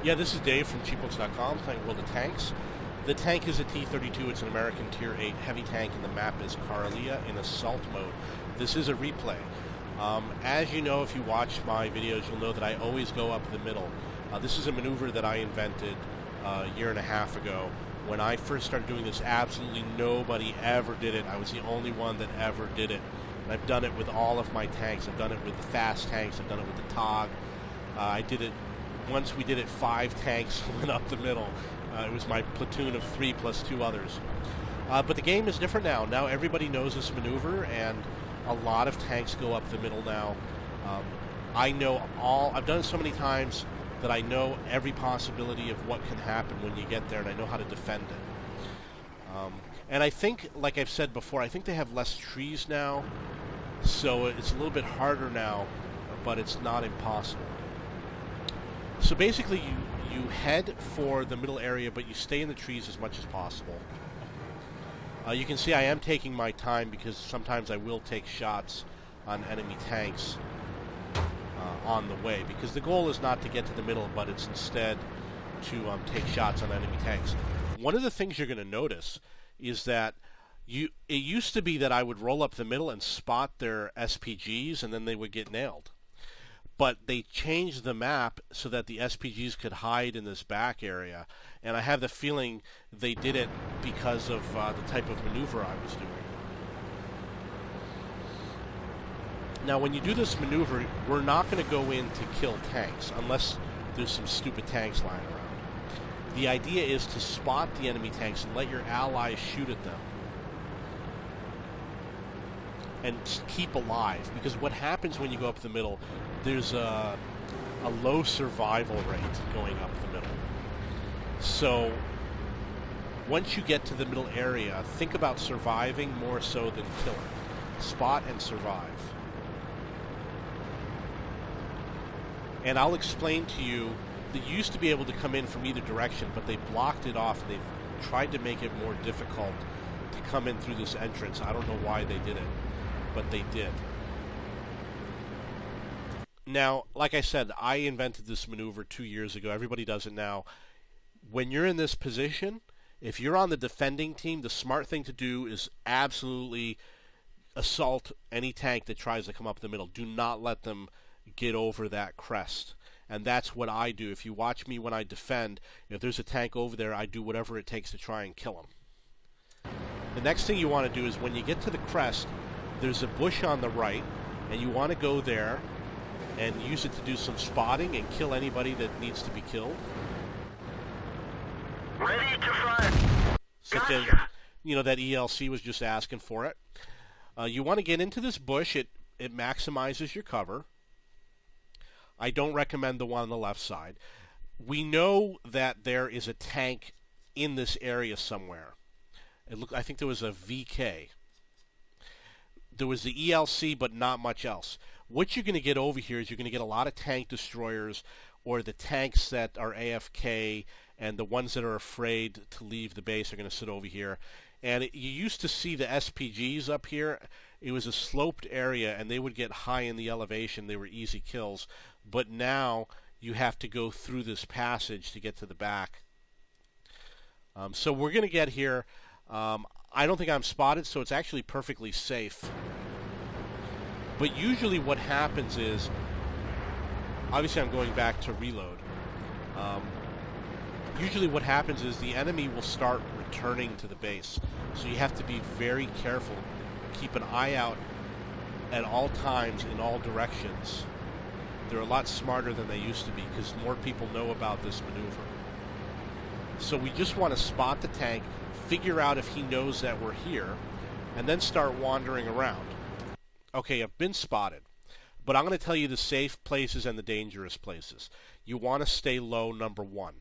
Yeah, this is Dave from cheapbooks.com playing World of Tanks. The tank is a T32. It's an American Tier 8 heavy tank, and the map is Karelia in assault mode. This is a replay. As you know, if you watch my videos, you'll know that I always go up the middle. This is a maneuver that I invented a year and a half ago. When I first started doing this, absolutely nobody ever did it. I was the only one that ever did it. And I've done it with all of my tanks. I've done it with the fast tanks. I've done it with the TOG. I did it. Once we did it, 5 tanks went up the middle. It was my platoon of 3 plus 2 others. But the game is different now. Now everybody knows this maneuver, and a lot of tanks go up the middle now. I've done it so many times that I know every possibility of what can happen when you get there, and I know how to defend it. And I think, like I've said before, I think they have less trees now, so it's a little bit harder now, but it's not impossible. So basically, you head for the middle area, but you stay in the trees as much as possible. You can see I am taking my time because sometimes I will take shots on enemy tanks on the way, because the goal is not to get to the middle, but it's instead to take shots on enemy tanks. One of the things you're going to notice is that it used to be that I would roll up the middle and spot their SPGs, and then they would get nailed. But they changed the map so that the SPGs could hide in this back area, and I have the feeling they did it because of the type of maneuver I was doing. Now, when you do this maneuver, we're not going to go in to kill tanks unless there's some stupid tanks lying around. The idea is to spot the enemy tanks and let your allies shoot at them and keep alive, because what happens when you go up the middle, there's a low survival rate going up the middle. So once you get to the middle area, think about surviving more so than killing. Spot and survive. And I'll explain to you that you used to be able to come in from either direction, but they blocked it off, and they've tried to make it more difficult to come in through this entrance. I don't know why they did it, but they did. Now, like I said, I invented this maneuver 2 years ago. Everybody does it now. When you're in this position, if you're on the defending team, the smart thing to do is absolutely assault any tank that tries to come up the middle. Do not let them get over that crest. And that's what I do. If you watch me when I defend, if there's a tank over there, I do whatever it takes to try and kill him. The next thing you want to do is when you get to the crest, there's a bush on the right, and you want to go there and use it to do some spotting and kill anybody that needs to be killed. Ready to fire. Such as, that ELC was just asking for it. You want to get into this bush. It maximizes your cover. I don't recommend the one on the left side. We know that there is a tank in this area somewhere. I think there was a VK. There was the ELC, but not much else. What you're going to get over here is you're going to get a lot of tank destroyers, or the tanks that are AFK, and the ones that are afraid to leave the base are going to sit over here. And you used to see the SPGs up here. It was a sloped area, and they would get high in the elevation. They were easy kills. But now you have to go through this passage to get to the back. So we're going to get here. I don't think I'm spotted, so it's actually perfectly safe. But usually what happens is, obviously I'm going back to reload. Usually what happens is the enemy will start returning to the base. So you have to be very careful. Keep an eye out at all times in all directions. They're a lot smarter than they used to be because more people know about this maneuver. So we just want to spot the tank, figure out if he knows that we're here, and then start wandering around. Okay, I've been spotted, but I'm going to tell you the safe places and the dangerous places. You want to stay low, number one.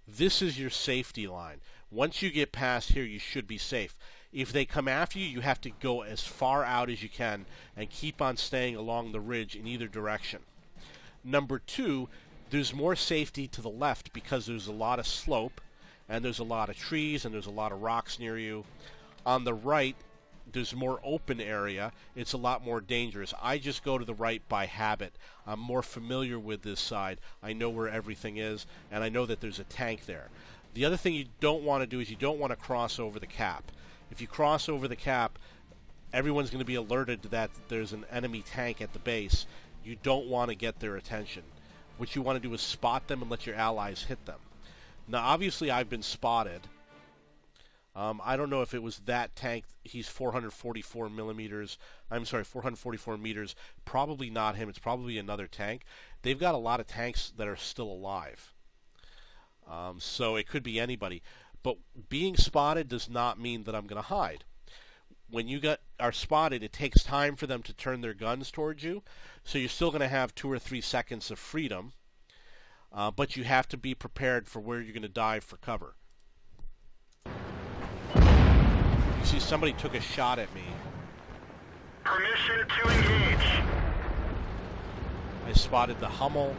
This is your safety line. Once you get past here, you should be safe. If they come after you, you have to go as far out as you can and keep on staying along the ridge in either direction. Number two, there's more safety to the left because there's a lot of slope, and there's a lot of trees, and there's a lot of rocks near you. On the right, there's more open area, it's a lot more dangerous. I just go to the right by habit. I'm more familiar with this side. I know where everything is, and I know that there's a tank there. The other thing you don't want to do is you don't want to cross over the cap. If you cross over the cap, everyone's going to be alerted that there's an enemy tank at the base. You don't want to get their attention. What you want to do is spot them and let your allies hit them. Now, obviously, I've been spotted. I don't know if it was that tank. He's 444 millimeters. I'm sorry, 444 meters. Probably not him. It's probably another tank. They've got a lot of tanks that are still alive. So it could be anybody. But being spotted does not mean that I'm going to hide. When you are spotted, it takes time for them to turn their guns towards you. So you're still going to have 2 or 3 seconds of freedom. But you have to be prepared for where you're going to dive for cover. You see, somebody took a shot at me. Permission to engage. I spotted the Hummel,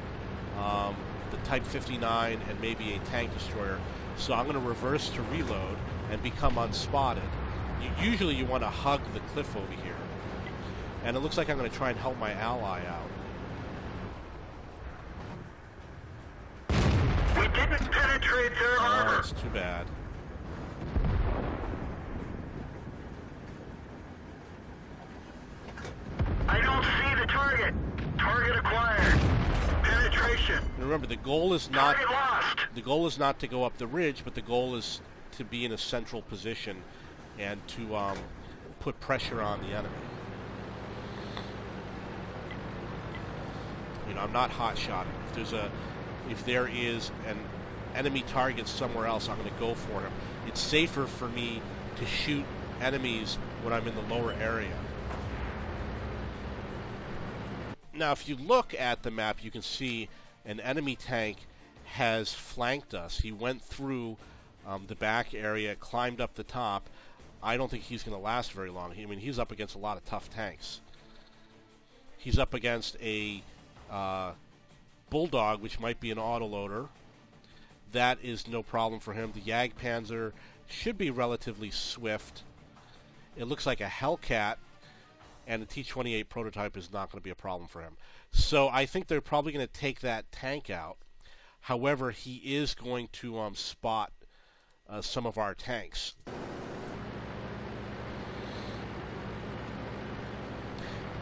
the Type 59, and maybe a tank destroyer. So I'm going to reverse to reload and become unspotted. Usually you want to hug the cliff over here. And it looks like I'm going to try and help my ally out. We didn't penetrate their Oh, armor. that's too bad. I don't see the target. Target acquired. Penetration. And remember, the goal is not Target lost. to go up the ridge, but the goal is to be in a central position and to put pressure on the enemy. You know, I'm not hot-shotting. If there is an enemy target somewhere else, I'm going to go for him. It's safer for me to shoot enemies when I'm in the lower area. Now, if you look at the map, you can see an enemy tank has flanked us. He went through the back area, climbed up the top. I don't think he's going to last very long. I mean, he's up against a lot of tough tanks. He's up against a Bulldog, which might be an autoloader. That is no problem for him. The Jagdpanzer should be relatively swift. It looks like a Hellcat, and the T28 prototype is not going to be a problem for him. So I think they're probably going to take that tank out. However, he is going to spot some of our tanks.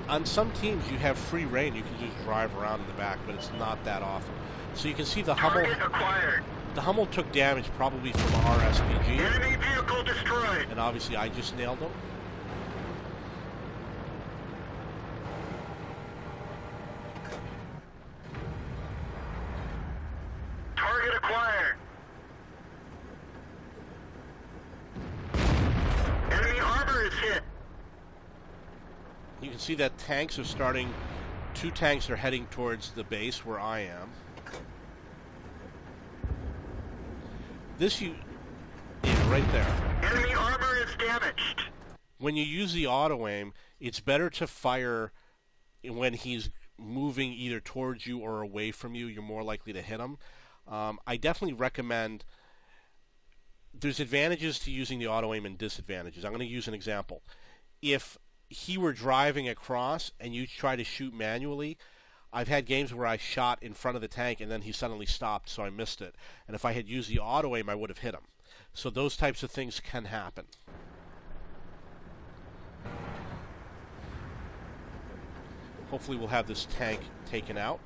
On some teams, you have free reign. You can just drive around in the back, but it's not that often. So you can see the Hummel. Target acquired. The Hummel took damage probably from our SPG. Enemy vehicle destroyed. And obviously, I just nailed him. Target acquired. Enemy armor is hit. You can see that tanks are starting. 2 tanks are heading towards the base where I am. Yeah, right there. Enemy armor is damaged. When you use the auto aim, it's better to fire when he's moving either towards you or away from you. You're more likely to hit him. I definitely recommend. There's advantages to using the auto aim and disadvantages. I'm going to use an example. If he were driving across and you try to shoot manually, I've had games where I shot in front of the tank and then he suddenly stopped, so I missed it. And if I had used the auto aim, I would have hit him. So those types of things can happen. Hopefully we'll have this tank taken out.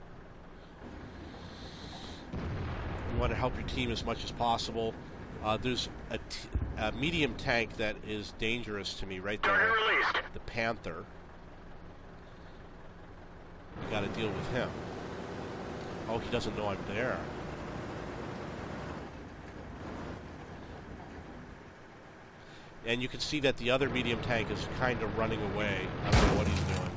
You want to help your team as much as possible. There's a medium tank that is dangerous to me right there. Target released. The Panther. You got to deal with him. Oh, he doesn't know I'm there. And you can see that the other medium tank is kind of running away. I don't know what he's doing.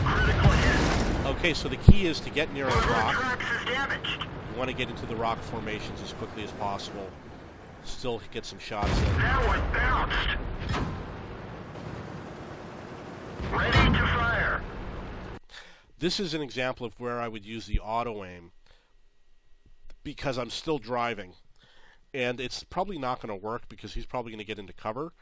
Critical hit. Okay, so the key is to get near a One of the rock. tracks is damaged. You want to get into the rock formations as quickly as possible. Still get some shots in. That one bounced. Ready to fire. This is an example of where I would use the auto aim because I'm still driving. and it's probably not going to work because he's probably going to get into cover.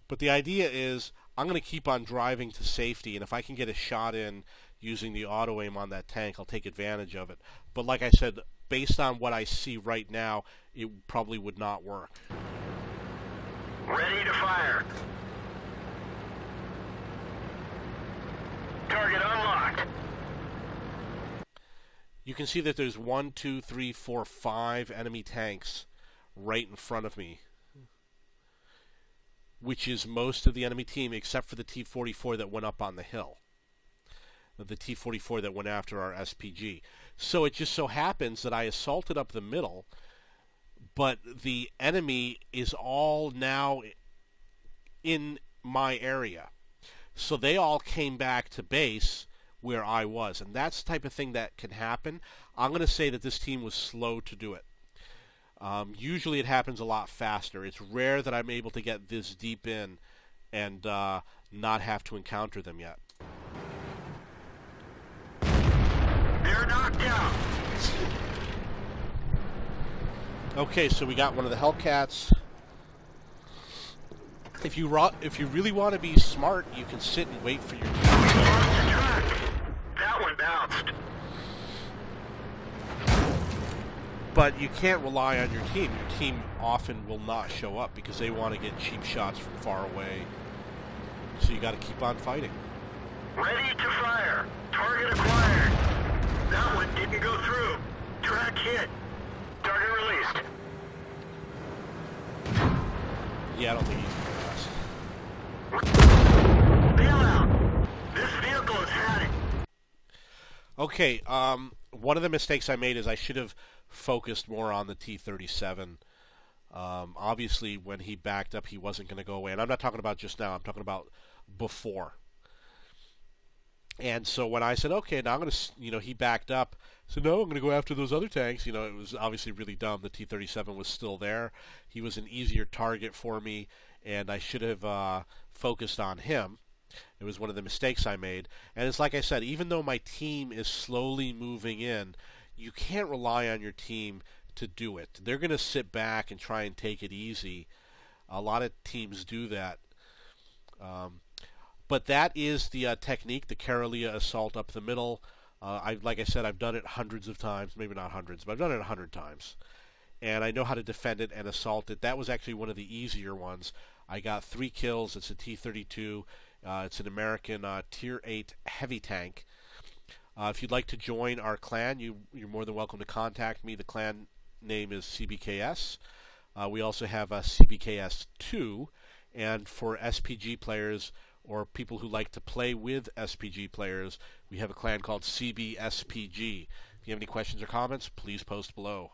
But the idea is I'm going to keep on driving to safety, and if I can get a shot in using the auto aim on that tank, I'll take advantage of it. But like I said, based on what I see right now, it probably would not work. Ready to fire. Target unlocked. You can see that there's 1, 2, 3, 4, 5 enemy tanks right in front of me, which is most of the enemy team except for the T-44 that went up on the hill. The T-44 that went after our SPG. So it just so happens that I assaulted up the middle, but the enemy is all now in my area. So they all came back to base where I was, and that's the type of thing that can happen. I'm going to say that this team was slow to do it. Usually it happens a lot faster. It's rare that I'm able to get this deep in and not have to encounter them yet. They're knocked out. Okay, so we got one of the Hellcats. If you really want to be smart, you can sit and wait for your team. That one bounced. But you can't rely on your team. Your team often will not show up because they want to get cheap shots from far away. So you got to keep on fighting. Ready to fire. Target acquired. That one didn't go through. Track hit. Target released. Yeah, I don't think he's going to pass. Bail out. This vehicle has had it. Okay, one of the mistakes I made is I should have focused more on the T-37. Obviously, when he backed up, he wasn't going to go away. And I'm not talking about just now. I'm talking about before. And so when I said, okay, now I'm going to, he backed up. So no, I'm going to go after those other tanks. It was obviously really dumb. The T-37 was still there. He was an easier target for me, and I should have focused on him. It was one of the mistakes I made. And it's like I said, even though my team is slowly moving in, you can't rely on your team to do it. They're going to sit back and try and take it easy. A lot of teams do that. But that is the technique, the Karelia assault up the middle. Like I said, I've done it hundreds of times. Maybe not hundreds, but I've done it 100 times. And I know how to defend it and assault it. That was actually one of the easier ones. I got 3 kills. It's a T32. It's an American Tier 8 heavy tank. If you'd like to join our clan, you're more than welcome to contact me. The clan name is CBKS. We also have a CBKS2. And for SPG players or people who like to play with SPG players, we have a clan called CBSPG. If you have any questions or comments, please post below.